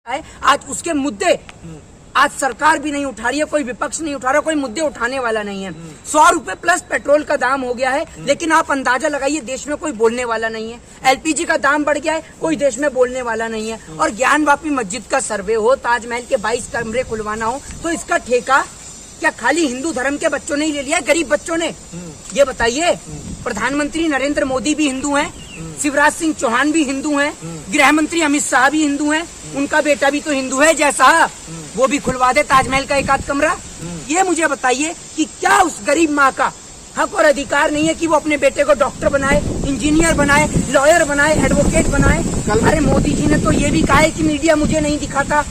आज उसके मुद्दे आज सरकार भी नहीं उठा रही है, कोई विपक्ष नहीं उठा रहा, कोई मुद्दे उठाने वाला नहीं है। 100 रुपए प्लस पेट्रोल का दाम हो गया है, लेकिन आप अंदाजा लगाइए देश में कोई बोलने वाला नहीं है। एलपीजी का दाम बढ़ गया है, कोई देश में बोलने वाला नहीं है। और ज्ञानवापी मस्जिद का सर्वे हो, ताजमहल के 22 कमरे खुलवाना हो, तो इसका ठेका क्या खाली हिंदू धर्म के बच्चों ने ही ले लिया है, गरीब बच्चों ने? ये बताइए। प्रधानमंत्री नरेंद्र मोदी भी हिंदू हैं, शिवराज सिंह चौहान भी हिंदू हैं, गृह मंत्री अमित शाह भी हिंदू हैं, उनका बेटा भी तो हिंदू है जैसा, वो भी खुलवा दे ताजमहल का एक आध कमरा। ये मुझे बताइए कि क्या उस गरीब माँ का हक और अधिकार नहीं है कि वो अपने बेटे को डॉक्टर बनाए, इंजीनियर बनाए, लॉयर बनाए, एडवोकेट बनाए? अरे मोदी जी ने तो ये भी कहा है कि मीडिया मुझे नहीं दिखाता।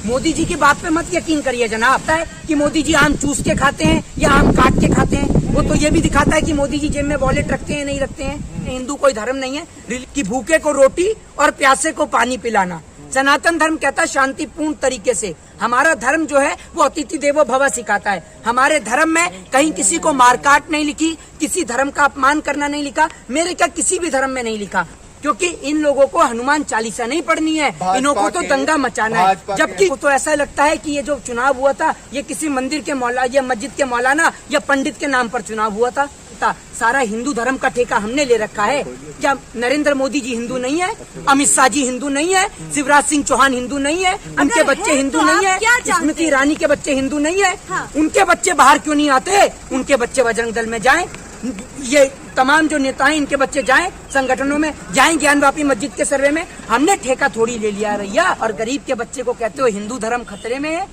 मोदी जी की बात पे मत यकीन करिए जनाब। पता है कि मोदी जी आम चूस के खाते हैं या आम काट के खाते हैं? वो तो ये भी दिखाता है कि मोदी जी जेब में वॉलेट रखते हैं नहीं रखते हैं। हिंदू कोई धर्म नहीं है कि भूखे को रोटी और प्यासे को पानी पिलाना। सनातन धर्म कहता है शांतिपूर्ण तरीके से। हमारा धर्म जो है वो अतिथि देवो भव सिखाता है। हमारे धर्म में कहीं किसी को मारकाट नहीं लिखी, किसी धर्म का अपमान करना नहीं लिखा, मेरे क्या किसी भी धर्म में नहीं लिखा, क्योंकि इन लोगों को हनुमान चालीसा नहीं पढ़नी है, इन लोगों को तो दंगा मचाना है। जबकि तो ऐसा लगता है कि ये जो चुनाव हुआ था ये किसी मंदिर के मौला या मस्जिद के मौलाना या पंडित के नाम पर चुनाव हुआ था। सारा हिंदू धर्म का ठेका हमने ले रखा है। क्या नरेंद्र मोदी जी हिंदू नहीं है? अमित शाह जी हिंदू नहीं है? शिवराज सिंह चौहान हिंदू नहीं है? उनके बच्चे हिंदू नहीं है? स्मृति ईरानी के बच्चे हिंदू नहीं है? उनके बच्चे बाहर क्यों नहीं आते? उनके बच्चे बजरंग दल में जाएं, ये तमाम जो नेता हैं इनके बच्चे जाएं संगठनों में, जाएं ज्ञानवापी मस्जिद के सर्वे में। हमने ठेका थोड़ी ले लिया रैया। और गरीब के बच्चे को कहते हो हिंदू धर्म खतरे में है?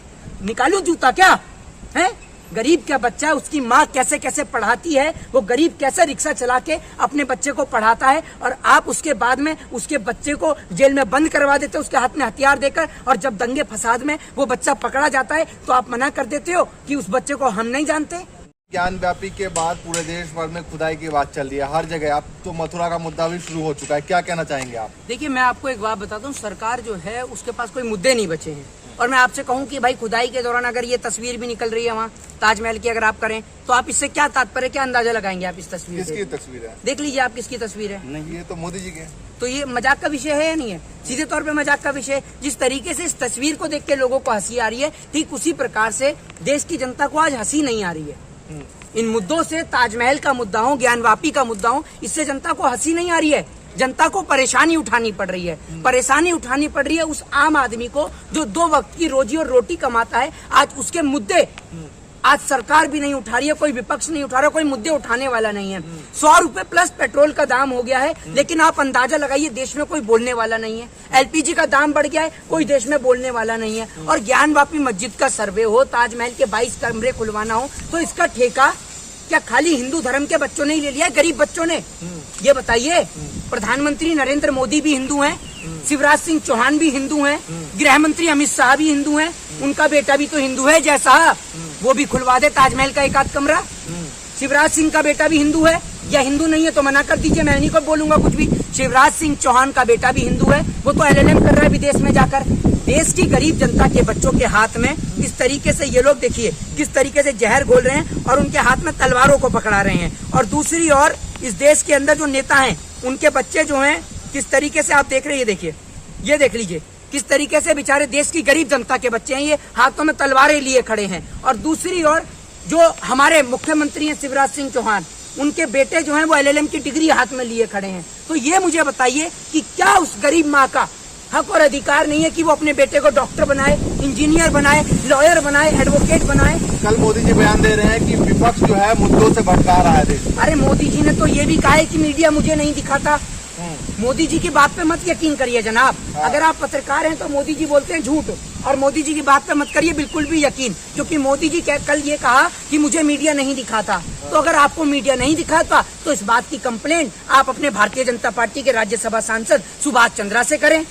निकालू जूता क्या है? गरीब का बच्चा, उसकी माँ कैसे कैसे पढ़ाती है, वो गरीब कैसे रिक्शा चला के अपने बच्चे को पढ़ाता है, और आप उसके बाद में उसके बच्चे को जेल में बंद करवा देते हो उसके हाथ में हथियार देकर। और जब दंगे फसाद में वो बच्चा पकड़ा जाता है तो आप मना कर देते हो कि उस बच्चे को हम नहीं जानते। ज्ञानव्यापी के बाद पूरे देश भर में खुदाई की बात चल रही है हर जगह। अब तो मथुरा का मुद्दा भी शुरू हो चुका है, क्या कहना चाहेंगे आप? देखिए, मैं आपको एक बात बताता हूँ, सरकार जो है उसके पास कोई मुद्दे नहीं बचे हैं। और मैं आपसे कहूँ कि भाई खुदाई के दौरान अगर ये तस्वीर भी निकल रही है वहाँ ताजमहल की, अगर आप करें तो आप इससे क्या तात्पर्य, क्या अंदाजा लगाएंगे आप इस तस्वीर से? किसकी तस्वीर है? देख लीजिए आप किसकी तस्वीर है। नहीं, ये तो मोदी जी की है। तो ये मजाक का विषय है या नहीं है? सीधे तौर पे मजाक का विषय। जिस तरीके से इस तस्वीर को देख के लोगों को हंसी आ रही है, ठीक उसी प्रकार से देश की जनता को आज हंसी नहीं आ रही है। इन मुद्दों से, ताजमहल का मुद्दा हो, ज्ञानवापी का मुद्दा हो, इससे जनता को हंसी नहीं आ रही है। जनता को परेशानी उठानी पड़ रही है। परेशानी उठानी पड़ रही है उस आम आदमी को जो 2 वक्त की रोजी और रोटी कमाता है। आज उसके मुद्दे आज सरकार भी नहीं उठा रही है, कोई विपक्ष नहीं उठा रहा, कोई मुद्दे उठाने वाला नहीं है। 100 रुपए प्लस पेट्रोल का दाम हो गया है, लेकिन आप अंदाजा लगाइए देश में कोई बोलने वाला नहीं है। एलपीजी का दाम बढ़ गया है, कोई देश में बोलने वाला नहीं है। और ज्ञानवापी मस्जिद का सर्वे हो, ताजमहल के 22 कमरे खुलवाना हो, तो इसका ठेका क्या खाली हिंदू धर्म के बच्चों ने ही ले लिया है, गरीब बच्चों ने? ये बताइए। प्रधानमंत्री नरेंद्र मोदी भी हिंदू हैं, शिवराज सिंह चौहान भी हिंदू हैं, गृह मंत्री अमित शाह भी हिंदू हैं, उनका बेटा भी तो हिंदू है जैसा, वो भी खुलवा दे ताजमहल का एक आध कमरा। शिवराज सिंह का बेटा भी हिंदू है या हिंदू नहीं है तो मना कर दीजिए, मैं नहीं को बोलूंगा कुछ भी। शिवराज सिंह चौहान का बेटा भी हिंदू है, वो तो LLM कर रहा है विदेश में जाकर। देश की गरीब जनता के बच्चों के हाथ में इस तरीके से ये लोग देखिए किस तरीके से जहर घोल रहे हैं और उनके हाथ में तलवारों को पकड़ा रहे हैं। और दूसरी ओर इस देश के अंदर जो नेता हैं उनके बच्चे जो हैं किस तरीके से आप देख रहे हैं, ये देख लीजिए किस तरीके से बेचारे देश की गरीब जनता के बच्चे हैं, ये हाथों में तलवारें लिए खड़े हैं। और दूसरी ओर जो हमारे मुख्यमंत्री हैं शिवराज सिंह चौहान, उनके बेटे जो हैं वो LLM की डिग्री हाथ में लिए खड़े हैं। तो ये मुझे बताइए कि क्या उस गरीब माँ का हक और अधिकार नहीं है कि वो अपने बेटे को डॉक्टर बनाए, इंजीनियर बनाए, लॉयर बनाए, एडवोकेट बनाए? कल मोदी जी बयान दे रहे हैं कि विपक्ष जो है मुद्दों से भटका रहा है देश। अरे मोदी जी ने तो ये भी कहा है कि मीडिया मुझे नहीं दिखाता। मोदी जी की बात पे मत यकीन करिए जनाब। अगर आप पत्रकार हैं तो मोदी जी बोलते हैं झूठ, और मोदी जी की बात पे मत करिए बिल्कुल भी यकीन, क्योंकि मोदी जी कल ये कहा कि मुझे मीडिया नहीं दिखाता। तो अगर आपको मीडिया नहीं दिखाता तो इस बात की कंप्लेंट आप अपने भारतीय जनता पार्टी के राज्यसभा सांसद सुभाष चंद्रा से करें।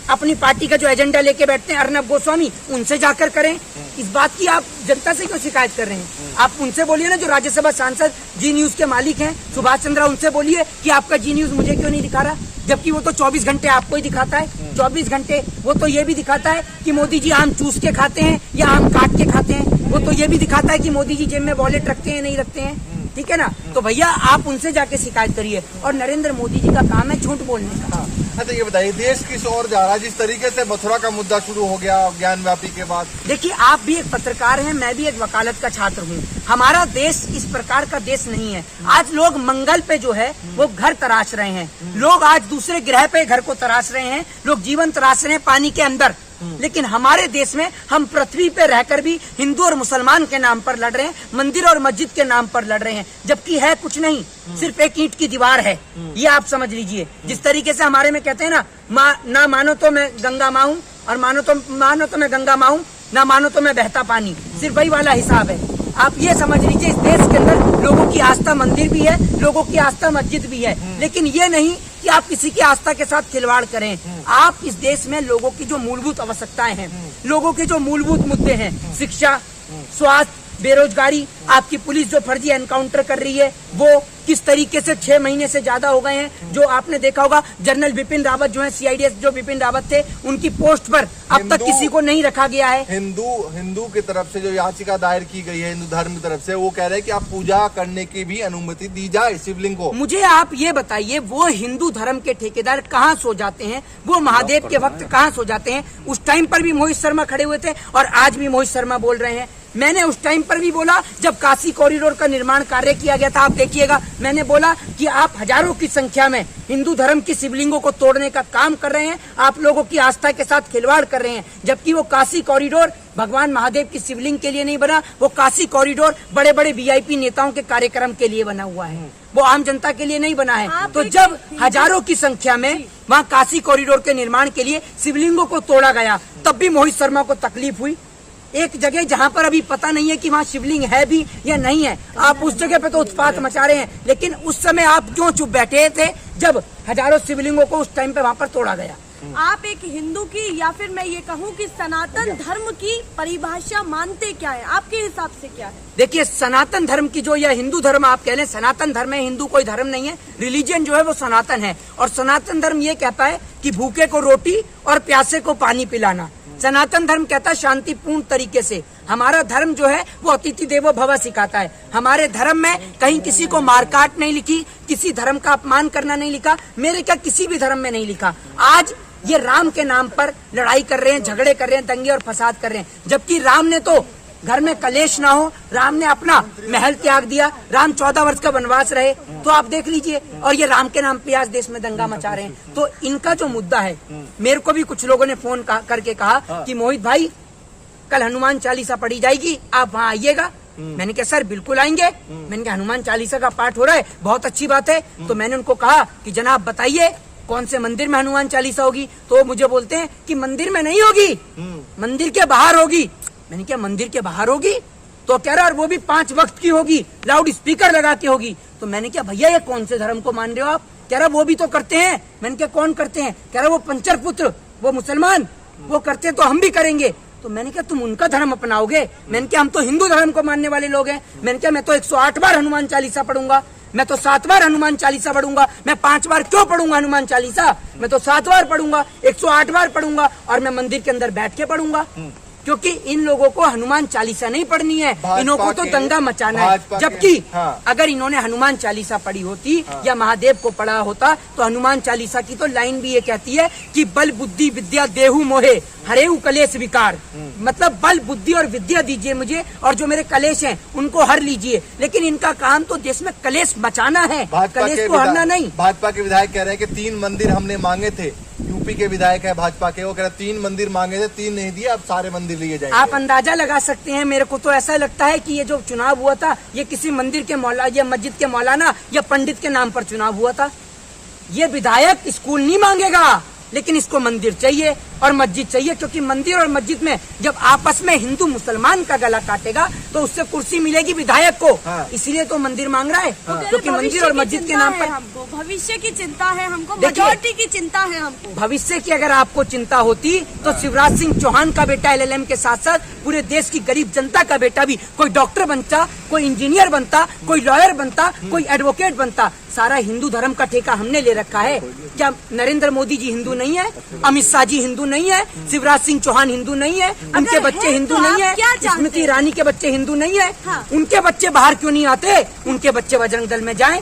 अपनी पार्टी का जो एजेंडा लेके बैठते हैं अर्नब गोस्वामी, उनसे जाकर करें। इस बात की आप जनता से क्यों शिकायत कर रहे हैं? आप उनसे बोलिए ना, जो राज्यसभा सांसद जी न्यूज के मालिक हैं सुभाष चंद्रा, उनसे बोलिए कि आपका जी न्यूज मुझे क्यों नहीं दिखा रहा, जबकि वो तो 24 घंटे आपको ही दिखाता है। 24 घंटे वो तो ये भी दिखाता है कि मोदी जी आम चूस के खाते हैं या आम काट के खाते हैं। वो तो ये भी दिखाता है कि मोदी जी जेब में वॉलेट रखते हैं नहीं रखते हैं। ठीक है ना? तो भैया आप उनसे जाके शिकायत करिए। और नरेंद्र मोदी जी का काम है झूठ बोलने का। अच्छा ये बताइए, देश किस ओर जा रहा है? जिस तरीके से मथुरा का मुद्दा शुरू हो गया ज्ञान व्यापी के बाद। देखिए, आप भी एक पत्रकार हैं, मैं भी एक वकालत का छात्र हूँ। हमारा देश इस प्रकार का देश नहीं है। आज लोग मंगल पे जो है वो घर तराश रहे हैं, लोग आज दूसरे ग्रह पे घर को तराश रहे हैं, लोग जीवन तराश रहे हैं पानी के अंदर। लेकिन हमारे देश में हम पृथ्वी पे रहकर भी हिंदू और मुसलमान के नाम पर लड़ रहे हैं, मंदिर और मस्जिद के नाम पर लड़ रहे हैं, जबकि है कुछ नहीं, सिर्फ एक ईंट की दीवार है। ये आप समझ लीजिए। जिस तरीके से हमारे में कहते हैं ना, ना मानो तो मैं गंगा माँ हूँ, और मानो तो मैं गंगा माँ हूँ, ना मानो तो मैं बहता पानी, सिर्फ वही वाला हिसाब है। आप ये समझ लीजिए, इस देश के अंदर लोगों की आस्था मंदिर भी है, लोगों की आस्था मस्जिद भी है, लेकिन ये नहीं कि आप किसी की आस्था के साथ खिलवाड़ करें। आप इस देश में लोगों की जो मूलभूत आवश्यकताएं हैं, लोगों के जो मूलभूत मुद्दे हैं, शिक्षा, स्वास्थ्य, बेरोजगारी, आपकी पुलिस जो फर्जी एनकाउंटर कर रही है, वो किस तरीके से 6 महीने से ज्यादा हो गए हैं। जो आपने देखा होगा, जनरल बिपिन रावत जो है, सीआईडीएस जो बिपिन रावत थे, उनकी पोस्ट पर अब तक किसी को नहीं रखा गया है। हिंदू की तरफ से जो याचिका दायर की गई है, हिंदू धर्म की तरफ से, वो कह रहे हैं कि आप पूजा करने की भी अनुमति दी जाए शिवलिंग को। मुझे आप ये बताइए, वो हिंदू धर्म के ठेकेदार कहाँ सो जाते हैं? वो महादेव के वक्त कहाँ सो जाते हैं? उस टाइम पर भी मोहित शर्मा खड़े हुए थे और आज भी मोहित शर्मा बोल रहे हैं। मैंने उस टाइम पर भी बोला जब काशी कॉरिडोर का निर्माण कार्य किया गया था, आप देखिएगा, मैंने बोला कि आप हजारों की संख्या में हिंदू धर्म की शिवलिंगों को तोड़ने का काम कर रहे हैं, आप लोगों की आस्था के साथ खिलवाड़ कर रहे हैं, जबकि वो काशी कॉरिडोर भगवान महादेव की शिवलिंग के लिए नहीं बना, वो काशी कॉरिडोर बड़े बड़े वीआईपी नेताओं के कार्यक्रम के लिए बना हुआ है, वो आम जनता के लिए नहीं बना है। तो जब हजारों की संख्या में वहाँ काशी कॉरिडोर के निर्माण के लिए शिवलिंगों को तोड़ा गया, तब भी मोहित शर्मा को तकलीफ हुई। एक जगह जहाँ पर अभी पता नहीं है कि वहाँ शिवलिंग है भी या नहीं है, आप उस जगह पे तो उत्पात मचा रहे हैं। लेकिन उस समय आप क्यों चुप बैठे थे जब हजारों शिवलिंगों को उस टाइम पे वहाँ पर तोड़ा गया? आप एक हिंदू की, या फिर मैं ये कहूँ कि सनातन धर्म की परिभाषा मानते क्या है? आपके हिसाब से क्या है? देखिए, सनातन धर्म की जो, या हिंदू धर्म आप कह लें, सनातन धर्म है, हिंदू कोई धर्म नहीं है, रिलीजन जो है वो सनातन है। और सनातन धर्म ये कहता है कि भूखे को रोटी और प्यासे को पानी पिलाना। सनातन धर्म कहता है शांतिपूर्ण तरीके से। हमारा धर्म जो है वो अतिथि देवो भव सिखाता है। हमारे धर्म में कहीं किसी को मारकाट नहीं लिखी, किसी धर्म का अपमान करना नहीं लिखा, मेरे क्या किसी भी धर्म में नहीं लिखा। आज ये राम के नाम पर लड़ाई कर रहे हैं, झगड़े कर रहे हैं, दंगे और फसाद कर रहे हैं, जबकि राम ने तो घर में कलेश ना हो, राम ने अपना महल त्याग दिया, राम 14 वर्ष का वनवास रहे, तो आप देख लीजिए। और ये राम के नाम पे आज देश में दंगा मचा रहे हैं। तो इनका जो मुद्दा है, मेरे को भी कुछ लोगों ने फोन करके कहा कि मोहित भाई कल हनुमान चालीसा पढ़ी जाएगी, आप वहाँ आइएगा। मैंने कहा सर बिल्कुल आएंगे। मैंने कहा हनुमान चालीसा का पाठ हो रहा है, बहुत अच्छी बात है। तो मैंने उनको कहा कि जनाब बताइए कौन से मंदिर में हनुमान चालीसा होगी? तो मुझे बोलते हैं कि मंदिर में नहीं होगी, मंदिर के बाहर होगी। मैंने क्या मंदिर के बाहर होगी? तो कह रहा और वो भी 5 वक्त की होगी, लाउड स्पीकर लगा के होगी। तो मैंने क्या भैया ये कौन से धर्म को मान रहे हो आप? कह रहा वो भी तो करते हैं। मैंने क्या कौन करते हैं? कह रहा वो पंचर पुत्र, वो मुसलमान, वो करते तो हम भी करेंगे। तो मैंने क्या तुम उनका धर्म अपनाओगे? मैंने क्या हम तो हिंदू धर्म को मानने वाले लोग हैं। मैंने क्या मैं तो 108 बार हनुमान चालीसा पढ़ूंगा, मैं तो 7 बार हनुमान चालीसा पढ़ूंगा। मैं 5 बार क्यों पढ़ूंगा हनुमान चालीसा? मैं तो 7 बार पढ़ूंगा, 108 बार पढ़ूंगा, और मैं मंदिर के अंदर बैठ के पढ़ूंगा। क्योंकि इन लोगों को हनुमान चालीसा नहीं पढ़नी है, इन्हों को तो दंगा मचाना है। जबकि अगर इन्होंने हनुमान चालीसा पढ़ी होती या महादेव को पढ़ा होता, तो हनुमान चालीसा की तो लाइन भी ये कहती है कि बल बुद्धि विद्या देहु मोहे हरेऊ कलेश विकार। मतलब बल बुद्धि और विद्या दीजिए मुझे, और जो मेरे कलेश हैं उनको हर लीजिए। लेकिन इनका काम तो देश में कलेश बचाना है, कलेश को हरना नहीं। भाजपा के विधायक कह रहे हैं कि 3 मंदिर हमने मांगे थे। यूपी के विधायक है भाजपा के, वो कह रहे 3 मंदिर मांगे थे, 3 नहीं दिए, अब सारे मंदिर लिए जाएंगे। आप अंदाजा लगा सकते हैं। मेरे को तो ऐसा लगता है कि ये जो चुनाव हुआ था, ये किसी मंदिर के मौला या मस्जिद के मौलाना या पंडित के नाम पर चुनाव हुआ था। ये विधायक स्कूल नहीं मांगेगा, लेकिन इसको मंदिर चाहिए और मस्जिद चाहिए, क्योंकि मंदिर और मस्जिद में जब आपस में हिंदू मुसलमान का गला काटेगा तो उससे कुर्सी मिलेगी विधायक को। इसलिए तो मंदिर मांग रहा है, क्योंकि मंदिर और मस्जिद के नाम पर हमको भविष्य की चिंता है, हमको मेजॉरिटी की चिंता है। हमको भविष्य की अगर आपको चिंता होती तो शिवराज सिंह चौहान का बेटा LLM के साथ साथ पूरे देश की गरीब जनता का बेटा भी कोई डॉक्टर बनता, कोई इंजीनियर बनता, कोई लॉयर बनता, कोई एडवोकेट बनता। सारा हिंदू धर्म का ठेका हमने ले रखा है। क्या नरेंद्र मोदी जी हिंदू नहीं है? अमित शाह जी हिंदू नहीं है? शिवराज सिंह चौहान हिंदू नहीं है? उनके बच्चे हिंदू नहीं है? स्मृति ईरानी के बच्चे हिंदू नहीं है? उनके बच्चे बाहर क्यों नहीं आते? उनके बच्चे बजरंग दल में जाएं।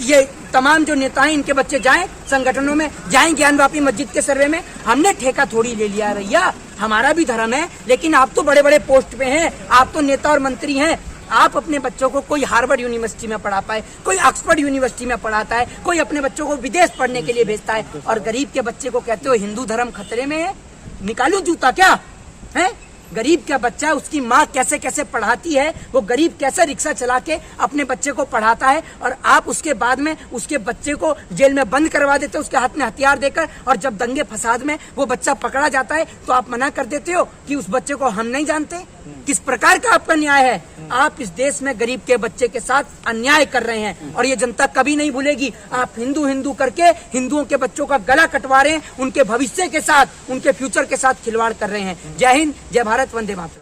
ये तमाम जो नेता हैं इनके बच्चे जाएं संगठनों में, जाएं ज्ञानवापी मस्जिद के सर्वे में। हमने ठेका थोड़ी ले लिया रैया, हमारा भी धर्म है, लेकिन आप तो बड़े बड़े पोस्ट पे हैं, आप तो नेता और मंत्री हैं। आप अपने बच्चों को कोई हार्वर्ड यूनिवर्सिटी में पढ़ा पाए, कोई ऑक्सफोर्ड यूनिवर्सिटी में पढ़ाता है, कोई अपने बच्चों को विदेश पढ़ने के लिए भेजता है, और गरीब के बच्चे को कहते हो हिंदू धर्म खतरे में है। निकालूं जूता क्या है? गरीब का बच्चा, उसकी माँ कैसे कैसे पढ़ाती है, वो गरीब कैसे रिक्शा चला के अपने बच्चे को पढ़ाता है, और आप उसके बाद में उसके बच्चे को जेल में बंद करवा देते हो उसके हाथ में हथियार देकर, और जब दंगे फसाद में वो बच्चा पकड़ा जाता है तो आप मना कर देते हो कि उस बच्चे को हम नहीं जानते। किस प्रकार का आपका न्याय है? आप इस देश में गरीब के बच्चे के साथ अन्याय कर रहे हैं, और ये जनता कभी नहीं भूलेगी। आप हिंदू हिंदू करके हिंदुओं के बच्चों का गला कटवा रहे हैं, उनके भविष्य के साथ, उनके फ्यूचर के साथ खिलवाड़ कर रहे हैं। जय हिंद, जय भारत, वंदे मातरम।